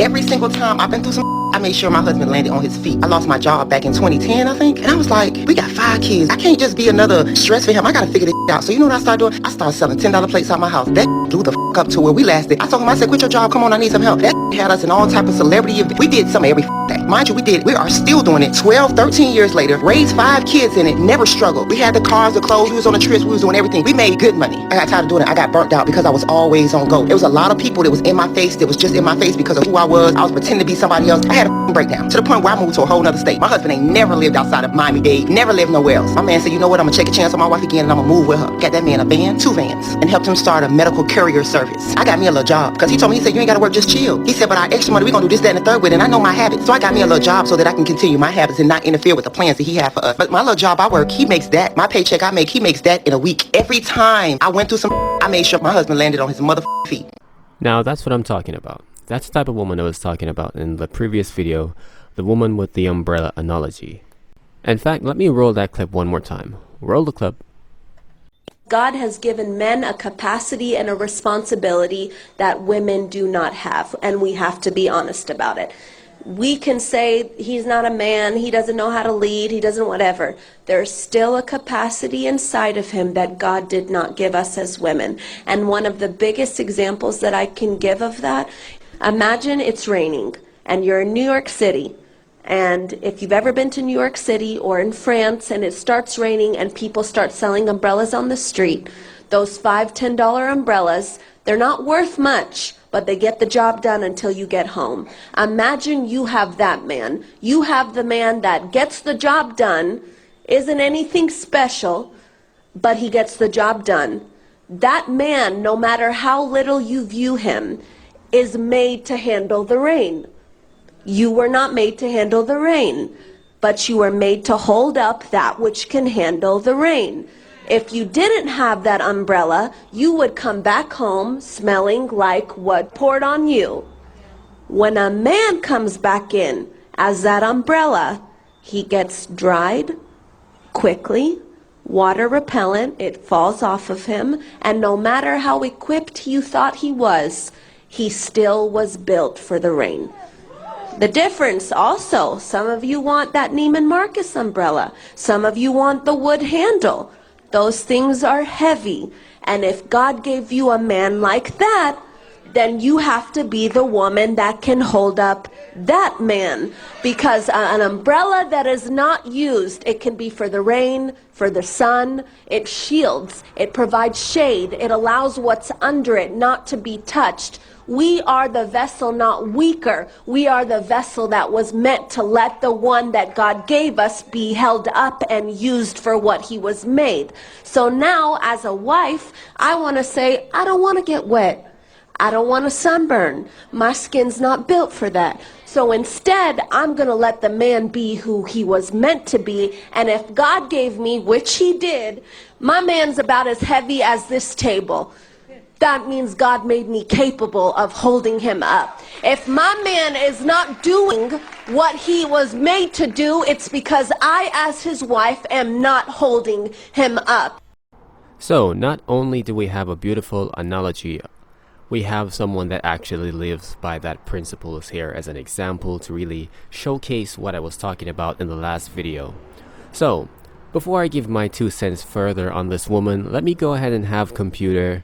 Every single time I've been through some, I made sure my husband landed on his feet. I lost my job back in 2010, I think. And I was like, we got 5 kids. I can't just be another stress for him. I got to figure this out. So you know what I started doing? I started selling $10 plates out my house. That blew the up to where we lasted. I told him, I said, quit your job. Come on, I need some help. That had us in all type of celebrity events. We did some every day. Mind you, we are still doing it 12, 13 years later. Raised 5 kids in it. Never struggled. We had the cars, the clothes. We was on the trips. We was doing everything. We made good money. I got tired of doing it. I got burnt out because I was always on go. There was a lot of people that was in my face that was just in my face because of who I was. I was pretending to be somebody else. I had a breakdown to the point where I moved to a whole other state. My husband ain't never lived outside of Miami-Dade. Never lived nowhere else. My man said, you know what? I'm gonna take a chance on my wife again and I'm gonna move with her. Got that man a van, 2 vans, and helped him start a medical courier service. I got me a little job because he told me, he said, you ain't gotta work, just chill. He said, but our extra money, we gonna do this, that, and the third with it. And I know my habits. So I got me a little job so that I can continue my habits and not interfere with the plans that he had for us. But my little job I work, he makes that. My paycheck I make, he makes that in a week. Every time I went through some, I made sure my husband landed on his motherfucking feet. Now that's what I'm talking about. That's the type of woman I was talking about in the previous video, the woman with the umbrella analogy. In fact, let me roll that clip one more time. Roll the clip. God has given men a capacity and a responsibility that women do not have, and we have to be honest about it. We can say he's not a man, he doesn't know how to lead, he doesn't whatever. There's still a capacity inside of him that God did not give us as women. And one of the biggest examples that I can give of that, imagine it's raining and you're in New York City. And if you've ever been to New York City or in France and it starts raining and people start selling umbrellas on the street, those $5, $10 umbrellas, they're not worth much, but they get the job done until you get home. Imagine you have that man. You have the man that gets the job done, isn't anything special, but he gets the job done. That man, no matter how little you view him, is made to handle the rain. You were not made to handle the rain, but you were made to hold up that which can handle the rain. If you didn't have that umbrella, you would come back home smelling like what poured on you. When a man comes back in as that umbrella, he gets dried quickly, water repellent, it falls off of him, and no matter how equipped you thought he still was built for the rain. The difference also, some of you want that Neiman Marcus umbrella. Some of you want the wood handle. Those things are heavy. And if God gave you a man like that, then you have to be the woman that can hold up that man. Because an umbrella that is not used, it can be for the rain, for the sun, it shields, it provides shade, it allows what's under it not to be touched. We are the vessel, not weaker. We are the vessel that was meant to let the one that God gave us be held up and used for what he was made. So now, as a wife, I want to say, I don't want to get wet. I don't want to sunburn. My skin's not built for that. So instead, I'm going to let the man be who he was meant to be. And if God gave me, which he did, my man's about as heavy as this table. That means God made me capable of holding him up. If my man is not doing what he was made to do, it's because I, as his wife, am not holding him up. So, not only do we have a beautiful analogy, we have someone that actually lives by that principles here as an example to really showcase what I was talking about in the last video. So, before I give my 2 cents further on this woman, let me go ahead and have Computer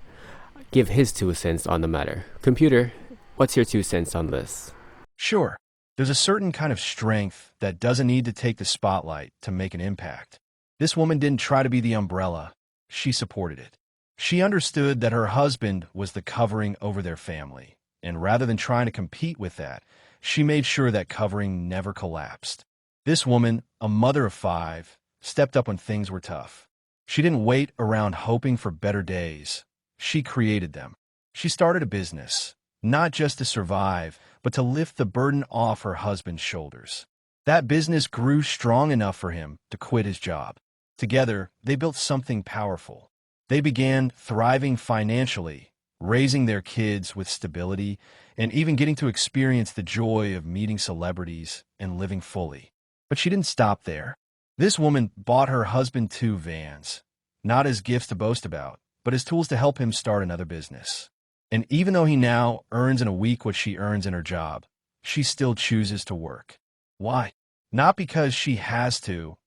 give his 2 cents on the matter. Computer, what's your 2 cents on this? Sure. There's a certain kind of strength that doesn't need to take the spotlight to make an impact. This woman didn't try to be the umbrella. She supported it. She understood that her husband was the covering over their family, and rather than trying to compete with that, she made sure that covering never collapsed. This woman, a mother of 5, stepped up when things were tough. She didn't wait around hoping for better days. She created them. She started a business, not just to survive, but to lift the burden off her husband's shoulders. That business grew strong enough for him to quit his job. Together, they built something powerful. They began thriving financially, raising their kids with stability, and even getting to experience the joy of meeting celebrities and living fully. But she didn't stop there. This woman bought her husband 2 vans, not as gifts to boast about, but as tools to help him start another business. And even though he now earns in a week what she earns in her job, she still chooses to work. Why? Not because she has to,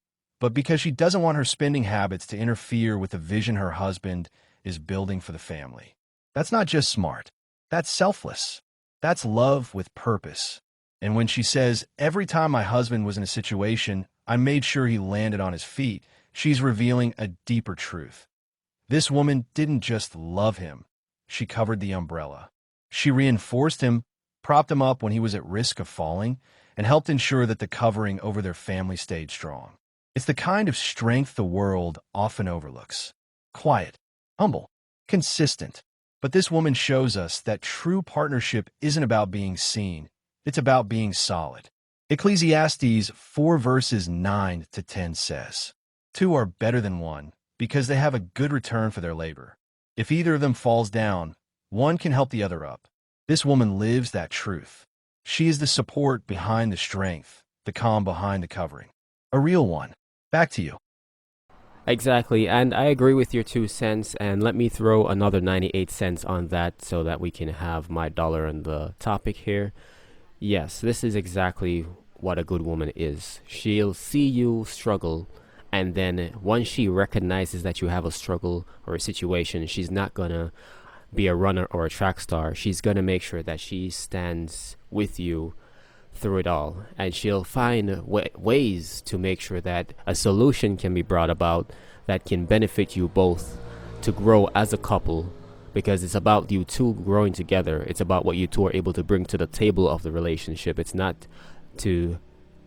but because she doesn't want her spending habits to interfere with the vision her husband is building for the family. That's not just smart. That's selfless. That's love with purpose. And when she says, every time my husband was in a situation, I made sure he landed on his feet, she's revealing a deeper truth. This woman didn't just love him. She covered the umbrella. She reinforced him, propped him up when he was at risk of falling, and helped ensure that the covering over their family stayed strong. It's the kind of strength the world often overlooks. Quiet, humble, consistent. But this woman shows us that true partnership isn't about being seen. It's about being solid. Ecclesiastes 4 verses 9 to 10 says, "Two are better than one because they have a good return for their labor. If either of them falls down, one can help the other up." This woman lives that truth. She is the support behind the strength, the calm behind the covering. A real one. Back to you. Exactly, and I agree with your 2 cents, and let me throw another 98 cents on that so that we can have my dollar on the topic here. Yes, this is exactly what a good woman is. She'll see you struggle, and then once she recognizes that you have a struggle or a situation, she's not gonna be a runner or a track star. She's gonna make sure that she stands with you through it all, and she'll find ways to make sure that a solution can be brought about that can benefit you both to grow as a couple, because it's about you two growing together. It's about what you two are able to bring to the table of the relationship. It's not to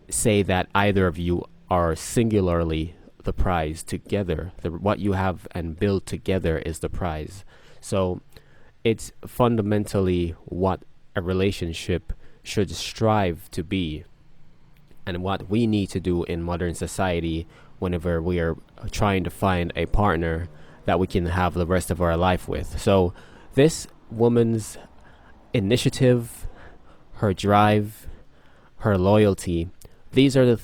say that either of you are singularly the prize. Together, what you have and build together is the prize. So it's fundamentally what a relationship should strive to be, and what we need to do in modern society whenever we are trying to find a partner that we can have the rest of our life with. So this woman's initiative, her drive, her loyalty, these are the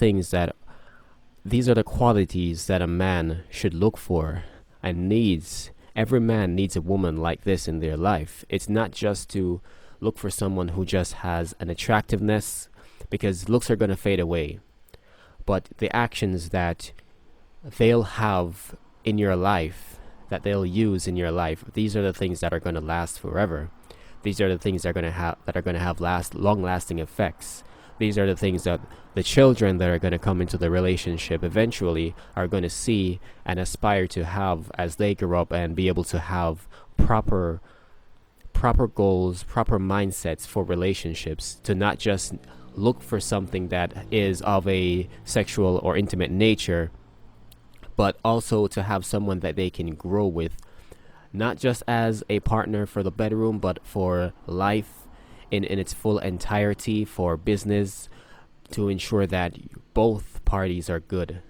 qualities that a man should look for and needs. Every man needs a woman like this in their life. It's not just to look for someone who just has an attractiveness, because looks are going to fade away. But the actions that they'll have in your life, that they'll use in your life, these are the things that are going to last forever. These are the things that are going to have long-lasting effects. These are the things that the children that are going to come into the relationship eventually are going to see and aspire to have as they grow up and be able to have proper goals, proper mindsets for relationships, to not just look for something that is of a sexual or intimate nature, but also to have someone that they can grow with, not just as a partner for the bedroom, but for life in its full entirety, for business, to ensure that both parties are good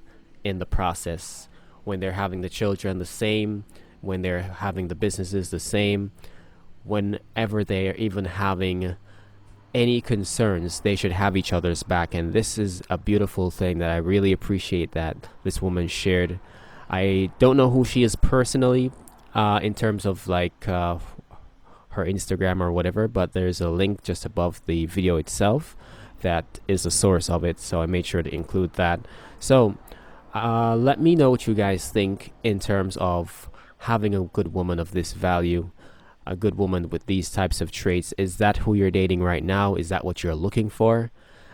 in the process. When they're having the children, the same. When they're having the businesses, the same. Whenever they are even having any concerns, they should have each other's back. And this is a beautiful thing that I really appreciate that this woman shared. I don't know who she is personally, in terms of like her Instagram or whatever, but there's a link just above the video itself that is the source of it, so I made sure to include that. So let me know what you guys think in terms of having a good woman of this value, a good woman with these types of traits. Is that who you're dating right now? Is that what you're looking for?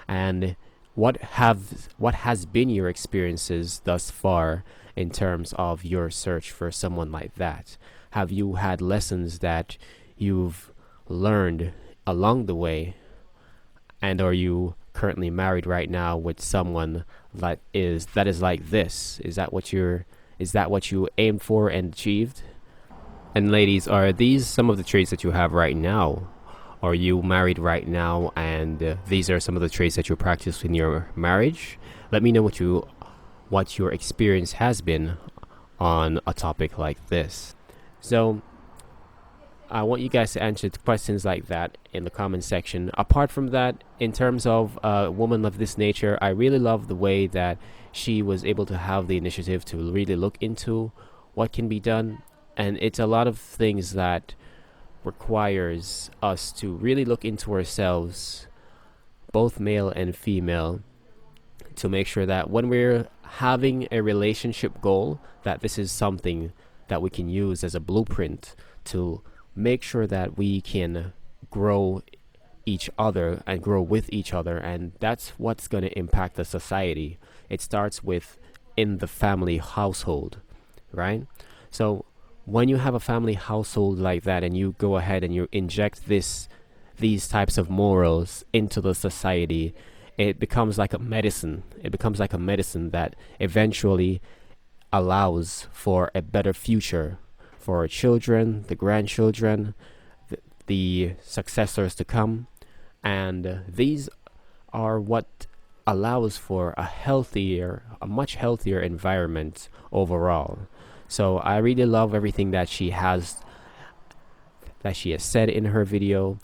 And what has been your experiences thus far in terms of your search for someone like that? Have you had lessons that you've learned along the way? And are you currently married right now with someone that is like this? Is that what you aimed for and achieved? And ladies, are these some of the traits that you have right now? Are you married right now, and these are some of the traits that you practice in your marriage? Let me know what your experience has been on a topic like this. So I want you guys to answer questions like that in the comment section. Apart from that, in terms of a woman of this nature, I really love the way that she was able to have the initiative to really look into what can be done. And it's a lot of things that requires us to really look into ourselves both male and female, to make sure that when we're having a relationship goal, that this is something that we can use as a blueprint to make sure that we can grow each other and grow with each other. And that's what's going to impact the society. It starts with in the family household, right? So when you have a family household like that, and you go ahead and you inject these types of morals into the society, it becomes like a medicine. It becomes like a medicine that eventually allows for a better future for our children, the grandchildren, the successors to come. And these are what allows for a much healthier environment overall. So I really love everything that she has said in her video,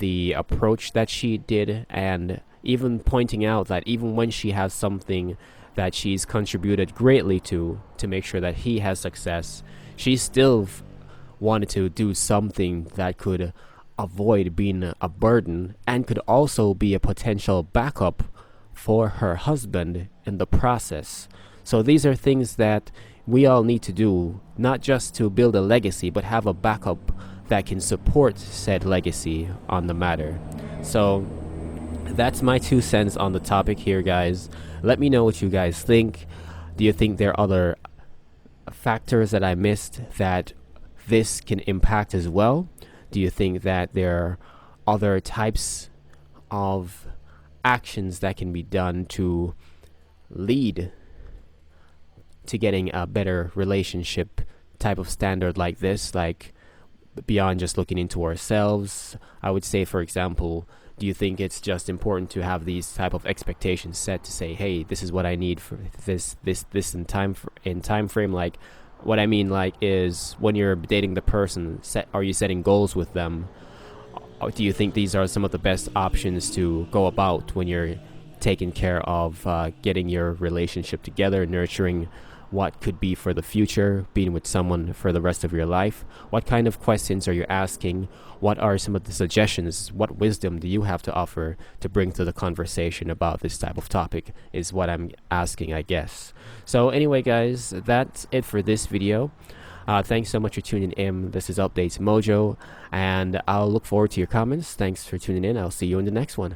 the approach that she did, and even pointing out that even when she has something that she's contributed greatly to make sure that he has success, she still wanted to do something that could avoid being a burden and could also be a potential backup for her husband in the process. So these are things that we all need to do, not just to build a legacy, but have a backup that can support said legacy on the matter. So that's my 2 cents on the topic here, guys. Let me know what you guys think. Do you think there are other factors that I missed that this can impact as well? Do you think that there are other types of actions that can be done to lead to getting a better relationship type of standard like this, like beyond just looking into ourselves? I would say, for example, do you think it's just important to have these type of expectations set to say, hey, this is what I need for this in time frame? Like, what I mean, like, is when you're dating the person, are you setting goals with them? Or do you think these are some of the best options to go about when you're taking care of getting your relationship together, nurturing what could be for the future, being with someone for the rest of your life? What kind of questions are you asking? What are some of the suggestions? What wisdom do you have to offer to bring to the conversation about this type of topic, is what I'm asking, I guess. So anyway, guys, that's it for this video. Thanks so much for tuning in. This is Updates Mojo, and I'll look forward to your comments. Thanks for tuning in. I'll see you in the next one.